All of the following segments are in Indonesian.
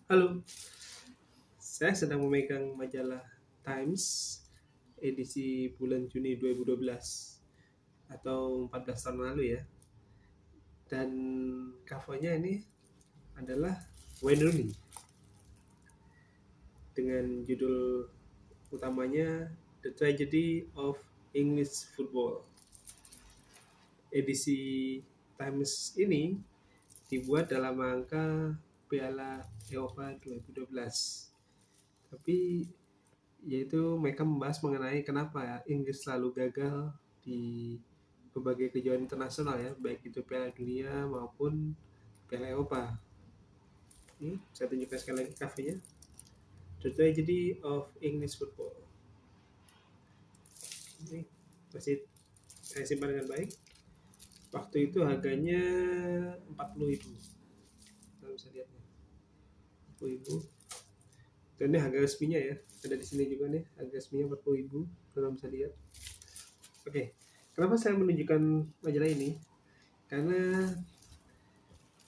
Halo, saya sedang memegang majalah Times edisi bulan Juni 2012 atau 14 tahun lalu ya. Dan covernya ini adalah Wayne Rooney dengan judul utamanya The Tragedy of English Football. Edisi Times ini dibuat dalam rangka Piala Eropa 2012. Tapi yaitu mereka membahas mengenai kenapa Inggris selalu gagal di berbagai kejuaraan internasional ya, baik itu Piala Dunia maupun Piala Eropa. Ini saya tunjukkan sekali lagi kafenya. The Tragedy of English Football. Ini masih saya simpan dengan baik. Waktu itu harganya 40.000. Kalau bisa lihat nih. 40.000. Dan ini harga resminya ya. Ada di sini juga nih, harga resminya 40.000. Kalau bisa lihat. Oke. Kenapa saya menunjukkan majalah ini? Karena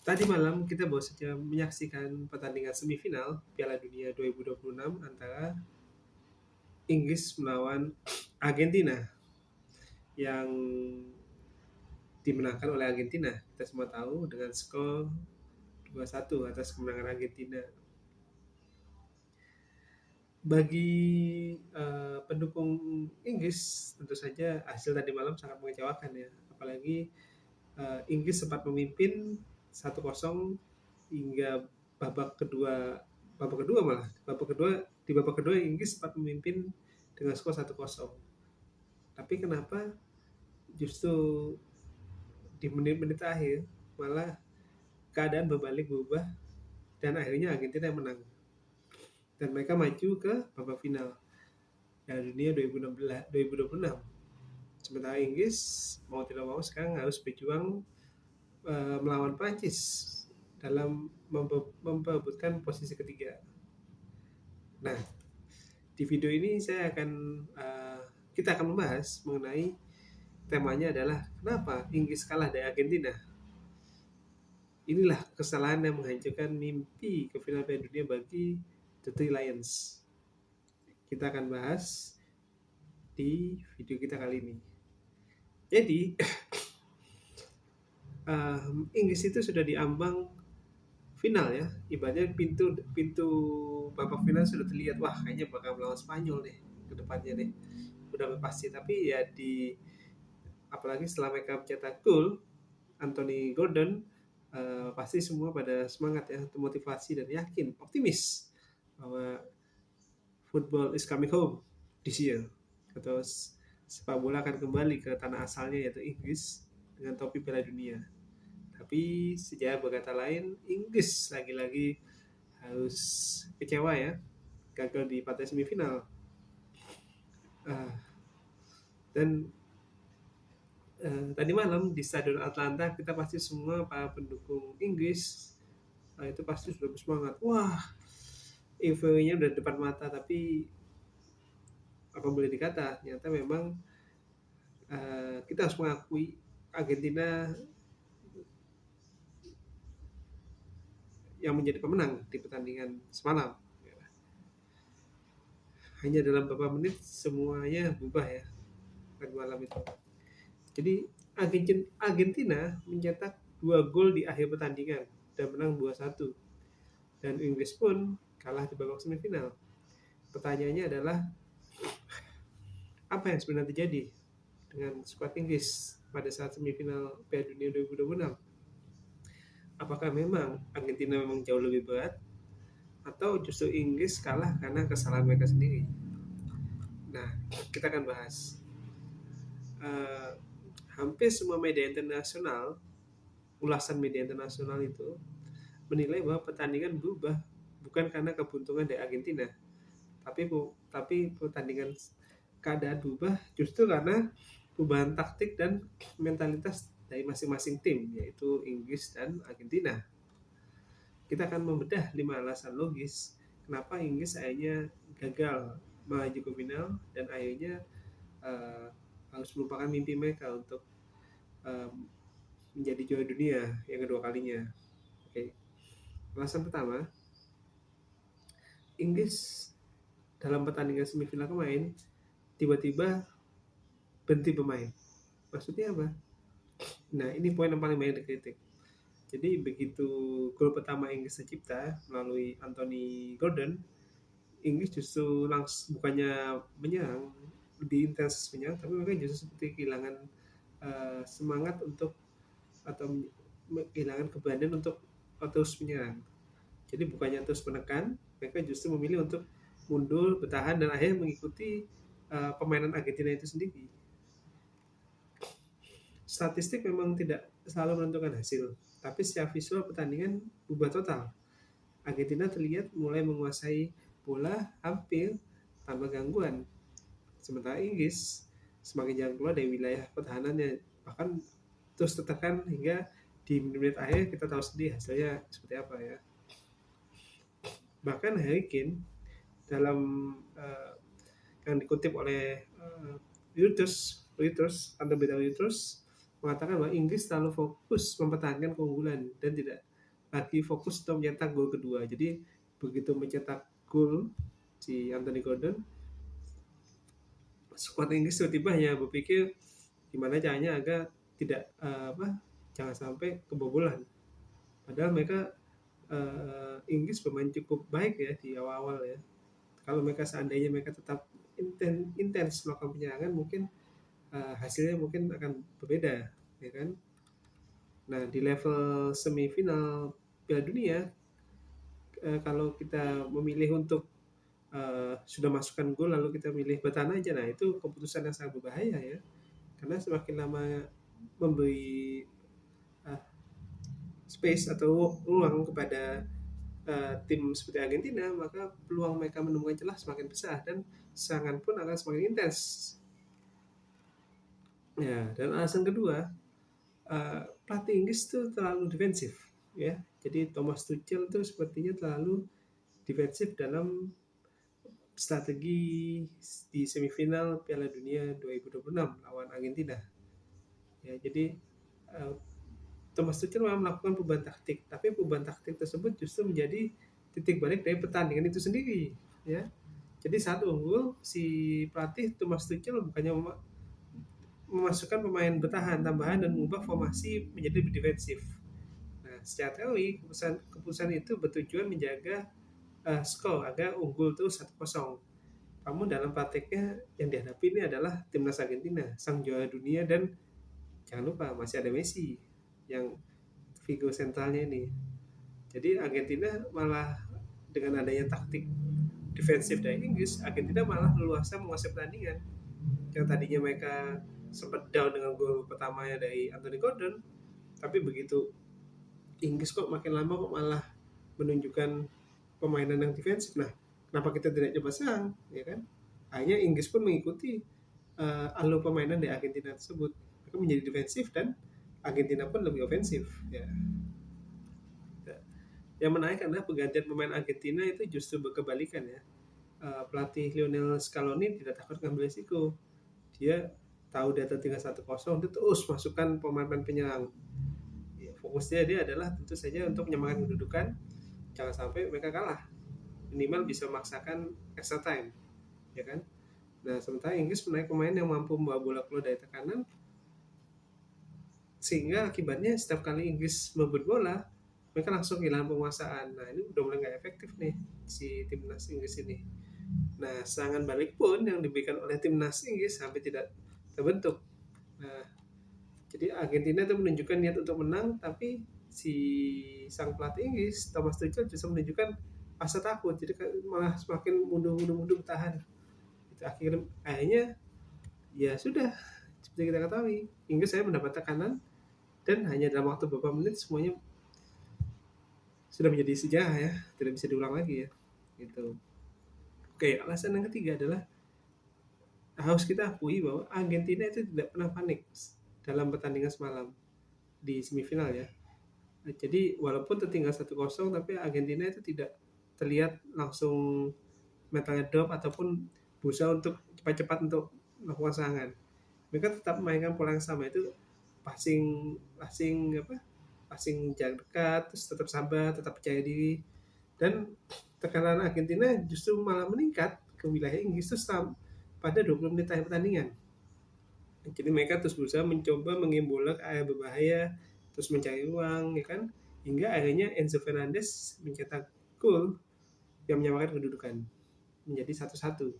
tadi malam kita baru saja menyaksikan pertandingan semifinal Piala Dunia 2026 antara Inggris melawan Argentina yang dimenangkan oleh Argentina. Kita semua tahu dengan skor 2-1 atas kemenangan Argentina. Bagi pendukung Inggris tentu saja hasil tadi malam sangat mengecewakan ya. Apalagi Inggris sempat memimpin 1-0 hingga babak kedua malah babak kedua Inggris sempat memimpin dengan skor 1-0. Tapi kenapa justru di menit-menit akhir malah keadaan berbalik berubah dan akhirnya Argentina yang menang dan mereka maju ke babak final Piala Dunia 2026. Sementara Inggris mau tidak mau sekarang harus berjuang melawan Prancis dalam memperebutkan posisi ketiga. Nah, di video ini kita akan membahas mengenai temanya adalah kenapa Inggris kalah dari Argentina. Inilah kesalahan yang menghancurkan mimpi ke final Piala Dunia bagi The Three Lions. Kita akan bahas di video kita kali ini. Jadi Inggris itu sudah diambang final ya, ibaratnya pintu babak final sudah terlihat, wah kayaknya bakal melawan Spanyol deh ke depannya deh, udah pasti. Tapi ya apalagi setelah mereka mencetak gol Anthony Gordon, pasti semua pada semangat ya, termotivasi dan yakin, optimis bahwa football is coming home this year, atau sepak bola akan kembali ke tanah asalnya yaitu Inggris dengan topi Piala Dunia. Tapi sejarah berkata lain, Inggris lagi-lagi harus kecewa ya, gagal di partai semifinal. Dan tadi malam di Stadion Atlanta kita pasti semua para pendukung Inggris itu pasti sudah bersemangat. Wah, euforianya udah depan mata. Tapi apa boleh dikata, ternyata memang kita harus mengakui Argentina yang menjadi pemenang di pertandingan semalam. Hanya dalam beberapa menit semuanya berubah ya tadi malam itu. Jadi Argentina mencetak 2 gol di akhir pertandingan dan menang 2-1. Dan Inggris pun kalah di babak semifinal. Pertanyaannya adalah apa yang sebenarnya terjadi dengan skuad Inggris pada saat semifinal Piala Dunia 2026? Apakah memang Argentina memang jauh lebih berat atau justru Inggris kalah karena kesalahan mereka sendiri? Nah, kita akan bahas. Hampir semua media internasional, ulasan media internasional itu menilai bahwa pertandingan berubah bukan karena keberuntungan dari Argentina, tapi pertandingan keadaan berubah justru karena perubahan taktik dan mentalitas dari masing-masing tim, yaitu Inggris dan Argentina. Kita akan membedah 5 alasan logis kenapa Inggris akhirnya gagal maju ke final dan akhirnya harus melupakan mimpi mereka untuk menjadi juara dunia yang kedua kalinya. Oke. Alasan pertama, Inggris dalam pertandingan semifinal kemarin tiba-tiba berhenti pemain. Maksudnya apa? Nah, ini poin yang paling banyak dikritik. Jadi begitu gol pertama Inggris tercipta melalui Anthony Gordon, Inggris justru langsung bukannya menyerang lebih intens menyerang, tapi mereka justru seperti kehilangan semangat untuk atau kehilangan keberanian untuk terus menyerang. Jadi bukannya terus menekan, mereka justru memilih untuk mundur, bertahan, dan akhirnya mengikuti permainan Argentina itu sendiri. Statistik memang tidak selalu menentukan hasil, tapi secara visual pertandingan berubah total. Argentina terlihat mulai menguasai bola hampir tanpa gangguan, sementara Inggris semakin jarang keluar dari wilayah pertahanannya, bahkan terus tertekan hingga di menit-menit akhir kita tahu sendiri hasilnya seperti apa ya. Bahkan Harry Kane dalam yang dikutip oleh Reuters atau berita Reuters mengatakan bahwa Inggris terlalu fokus mempertahankan keunggulan dan tidak lagi fokus untuk mencetak gol kedua. Jadi begitu mencetak gol si Anthony Gordon, skuad Inggris tiba-tiba hanya berpikir gimana caranya agar tidak jangan sampai kebobolan. Padahal mereka Inggris bermain cukup baik ya di awal-awal ya. Kalau mereka seandainya mereka tetap intens melakukan penyerangan, mungkin hasilnya mungkin akan berbeda, ya kan? Nah, di level semifinal Piala Dunia, kalau kita memilih untuk sudah masukkan gol lalu kita milih bertahan aja, nah itu keputusan yang sangat berbahaya ya, karena semakin lama memberi space atau ruang kepada tim seperti Argentina, maka peluang mereka menemukan celah semakin besar dan serangan pun akan semakin intens. Ya, dan alasan kedua, pelatih Inggris itu terlalu defensif, ya. Jadi Thomas Tuchel itu sepertinya terlalu defensif dalam strategi di semifinal Piala Dunia 2026 lawan Argentina. Ya, jadi Thomas Tuchel memang melakukan perubahan taktik, tapi perubahan taktik tersebut justru menjadi titik balik dari pertandingan itu sendiri, ya. Jadi saat unggul, si pelatih Thomas Tuchel bukannya memasukkan pemain bertahan tambahan dan mengubah formasi menjadi lebih defensif. Nah, secara teori keputusan itu bertujuan menjaga skor agar unggul terus 1-0. Namun dalam prakteknya yang dihadapi ini adalah timnas Argentina, sang juara dunia, dan jangan lupa masih ada Messi yang figur sentralnya ini. Jadi Argentina malah dengan adanya taktik defensif dari Inggris, Argentina malah leluasa menguasai pertandingan. Yang tadinya mereka sempat down dengan gol pertamanya dari Anthony Gordon, tapi begitu Inggris kok makin lama kok malah menunjukkan permainan yang defensif. Nah, kenapa kita tidak coba serang, ya kan? Akhirnya Inggris pun mengikuti alur permainan dari Argentina tersebut. Mereka menjadi defensif dan Argentina pun lebih ofensif. Ya. Yang menarik adalah pergantian pemain Argentina itu justru berkebalikan ya. Pelatih Lionel Scaloni tidak takut ngambil risiko. Dia tahu dia tertinggal 1-0, dia terus masukkan pemain-pemain penyerang. Ya, fokusnya dia adalah tentu saja untuk menyamakan kedudukan, jangan sampai mereka kalah. Minimal bisa memaksakan extra time, ya kan? Nah, sementara Inggris menaik pemain yang mampu membawa bola keluar dari tekanan, sehingga akibatnya setiap kali Inggris merebut bola, mereka langsung kehilangan penguasaan. Nah, ini udah mulai nggak efektif nih si timnas Inggris ini. Nah, serangan balik pun yang diberikan oleh timnas Inggris hampir tidak terbentuk. Nah, jadi Argentina itu menunjukkan niat untuk menang, tapi si sang pelatih Inggris Thomas Tuchel justru menunjukkan rasa takut, jadi malah semakin mundur tahan. Itu akhirnya ya sudah, seperti kita ketahui, Inggris saya mendapat tekanan dan hanya dalam waktu beberapa menit semuanya sudah menjadi sejarah ya, tidak bisa diulang lagi ya. Gitu. Oke, alasan yang ketiga adalah harus kita akui bahwa Argentina itu tidak pernah panik dalam pertandingan semalam di semifinal ya. Jadi walaupun tertinggal 1-0, tapi Argentina itu tidak terlihat langsung mentalnya drop ataupun berusaha untuk cepat-cepat untuk melakukan serangan. Mereka tetap memainkan pola yang sama, itu passing jarak dekat, terus tetap sabar, tetap percaya diri. Dan tekanan Argentina justru malah meningkat ke wilayah Inggris terus pada 20 menit akhir pertandingan. Jadi mereka terus berusaha mencoba mengirim bola ke area berbahaya, terus mencari ruang, ya kan? Hingga akhirnya Enzo Fernandez mencetak gol yang menyamakan kedudukan menjadi 1-1.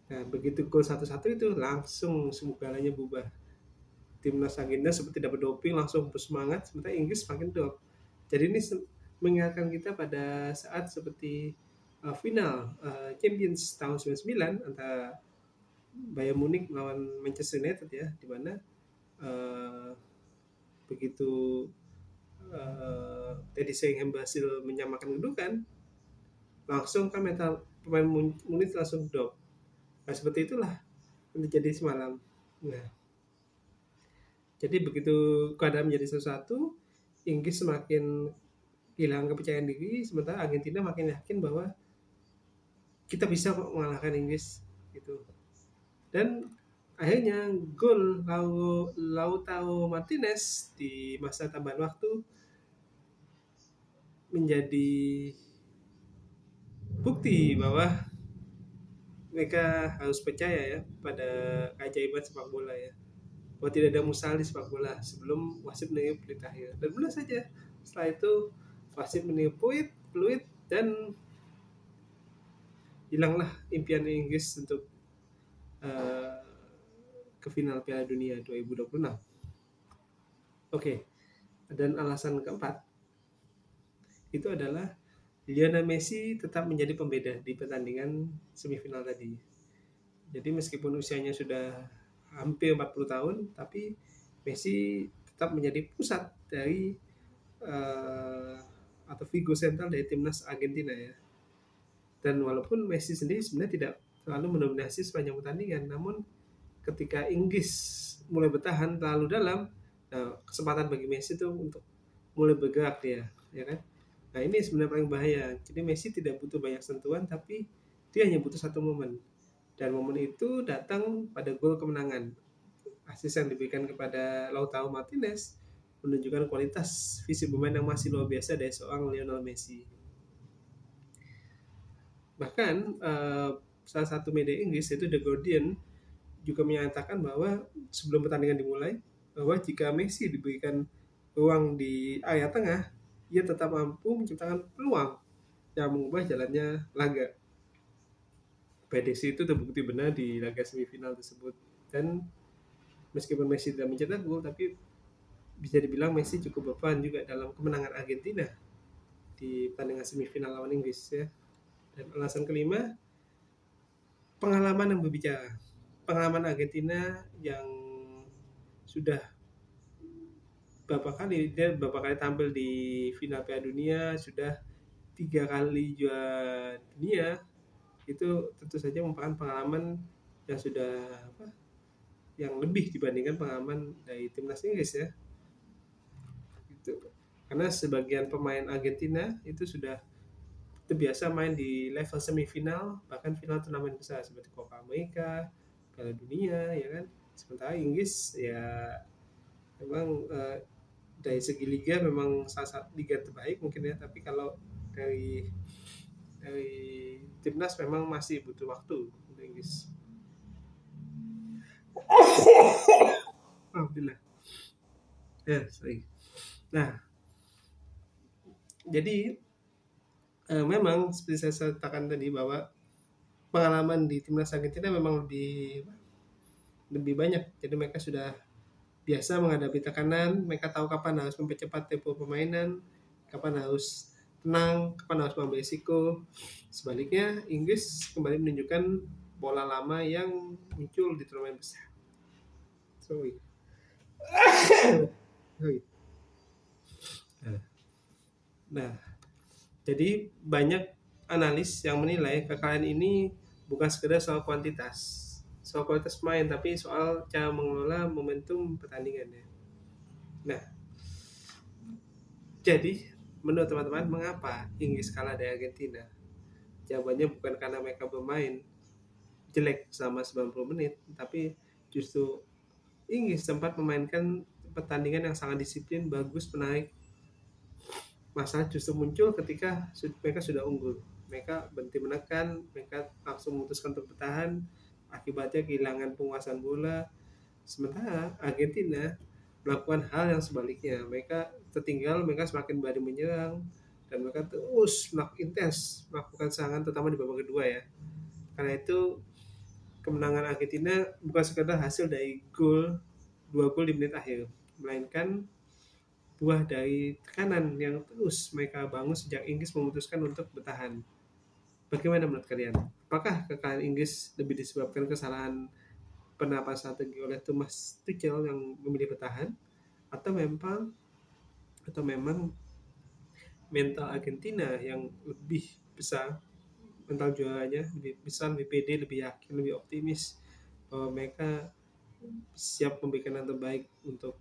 Nah, begitu gol 1-1 itu langsung segalanya berubah. Timnas Argentina seperti dapat doping langsung bersemangat, sementara Inggris makin drop. Jadi ini mengingatkan kita pada saat seperti final Champions tahun 99 antara Bayern Munich melawan Manchester United ya, di mana uh, begitu Teddy Sheringham berhasil menyamakan kedudukan, langsung kan mental pemain Munich langsung drop. Nah, seperti itulah yang terjadi semalam. Nah, jadi begitu keadaan menjadi sesuatu, Inggris semakin kehilangan kepercayaan diri, sementara Argentina makin yakin bahwa kita bisa kok mengalahkan Inggris gitu. Dan akhirnya gol Lautaro Martinez di masa tambahan waktu menjadi bukti bahwa mereka harus percaya ya pada keajaiban sepak bola ya. Bahwa tidak ada mustahil di sepak bola sebelum wasit meniup peluit akhir. Dan benar saja, setelah itu wasit meniup peluit dan hilanglah impian Inggris untuk uh, ke final Piala Dunia 2026. Oke, dan alasan keempat itu adalah Lionel Messi tetap menjadi pembeda di pertandingan semifinal tadi. Jadi meskipun usianya sudah hampir 40 tahun, tapi Messi tetap menjadi pusat dari atau figur sentral dari timnas Argentina ya. Dan walaupun Messi sendiri sebenarnya tidak terlalu mendominasi sepanjang pertandingan, namun ketika Inggris mulai bertahan terlalu dalam, nah, kesempatan bagi Messi itu untuk mulai bergerak dia, ya kan? Nah ini sebenarnya paling bahaya. Jadi Messi tidak butuh banyak sentuhan, tapi dia hanya butuh satu momen. Dan momen itu datang pada gol kemenangan. Asis yang diberikan kepada Lautaro Martinez menunjukkan kualitas fisik pemain yang masih luar biasa dari seorang Lionel Messi. Bahkan salah satu media Inggris yaitu The Guardian juga menyatakan bahwa sebelum pertandingan dimulai, bahwa jika Messi diberikan ruang di area tengah, ia tetap mampu menciptakan peluang yang mengubah jalannya laga. Prediksi itu terbukti benar di laga semifinal tersebut. Dan meskipun Messi tidak mencetak gol, tapi bisa dibilang Messi cukup berperan juga dalam kemenangan Argentina di pertandingan semifinal lawan Inggris ya. Dan alasan kelima, pengalaman yang berbicara. Pengalaman Argentina yang sudah beberapa kali tampil di final Piala Dunia, sudah 3 kali juara dunia, itu tentu saja merupakan pengalaman yang sudah yang lebih dibandingkan pengalaman dari timnas Inggris ya. Gitu. Karena sebagian pemain Argentina itu sudah terbiasa main di level semifinal, bahkan final turnamen besar seperti Copa America, Piala Dunia, ya kan. Sementara Inggris ya memang dari segi liga memang salah satu liga terbaik mungkin ya, tapi kalau dari timnas memang masih butuh waktu untuk Inggris. Alhamdulillah. Ya, sorry. Nah, jadi memang seperti saya katakan tadi bahwa pengalaman di timnas Argentina memang lebih banyak. Jadi mereka sudah biasa menghadapi tekanan, mereka tahu kapan harus mempercepat tempo permainan, kapan harus tenang, kapan harus mengambil risiko. Sebaliknya, Inggris kembali menunjukkan bola lama yang muncul di turnamen besar. Sorry. Nah, jadi banyak analis yang menilai kekalahan ini bukan sekedar soal kualitas main, tapi soal cara mengelola momentum pertandingannya. Nah, jadi menurut teman-teman mengapa Inggris kalah dari Argentina? Jawabannya bukan karena mereka bermain jelek selama 90 menit, tapi justru Inggris sempat memainkan pertandingan yang sangat disiplin, bagus, menarik, Masalah justru muncul ketika mereka sudah unggul. Mereka berhenti menekan, mereka langsung memutuskan untuk bertahan, akibatnya kehilangan penguasaan bola. Sementara Argentina melakukan hal yang sebaliknya. Mereka tertinggal, mereka semakin berani menyerang, dan mereka terus intens melakukan serangan, terutama di babak kedua ya. Karena itu kemenangan Argentina bukan sekedar hasil dari dua gol di menit akhir, melainkan buah dari tekanan yang terus mereka bangun sejak Inggris memutuskan untuk bertahan. Bagaimana menurut kalian? Apakah kekalahan Inggris lebih disebabkan kesalahan penapan strategi oleh Thomas Tuchel yang memilih bertahan, atau memang mental Argentina yang lebih besar, mental juaranya lebih besar, lebih pede, lebih yakin, lebih optimis bahwa mereka siap memberikan yang terbaik untuk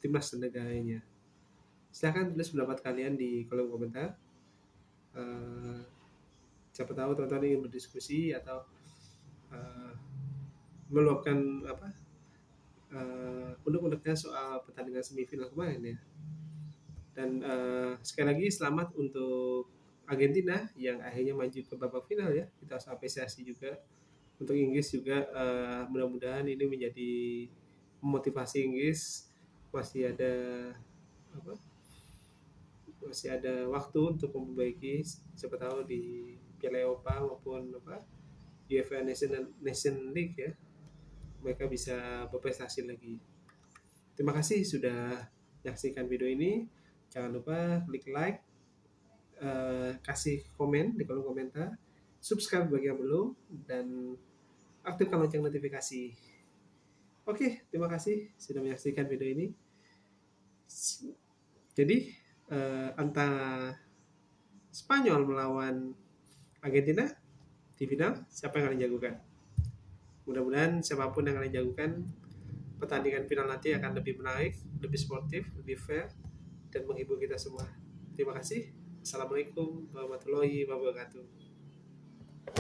timnas dan negaranya. Silahkan tulis pendapat kalian di kolom komentar. Uh, Siapa tahu teman-teman ingin berdiskusi atau uh, meluapkan unek-uneknya soal pertandingan semifinal kemarin ya. Dan sekali lagi selamat untuk Argentina yang akhirnya maju ke babak final ya. Kita harus apresiasi juga untuk Inggris juga. Mudah-mudahan ini menjadi memotivasi Inggris, masih ada apa masih ada waktu untuk memperbaiki, siapa tahu di Piala Eropa maupun UEFA Nation League ya, mereka bisa berprestasi lagi. Terima kasih sudah menyaksikan video ini. Jangan lupa klik like, kasih komen di kolom komentar, subscribe bagi yang belum, dan aktifkan lonceng notifikasi. Oke, terima kasih sudah menyaksikan video ini. Jadi antara Spanyol melawan Argentina di final, siapa yang kalian jagokan? Mudah-mudahan siapapun yang kalian jagokan, pertandingan final nanti akan lebih menarik, lebih sportif, lebih fair, dan menghibur kita semua. Terima kasih. Assalamualaikum warahmatullahi wabarakatuh.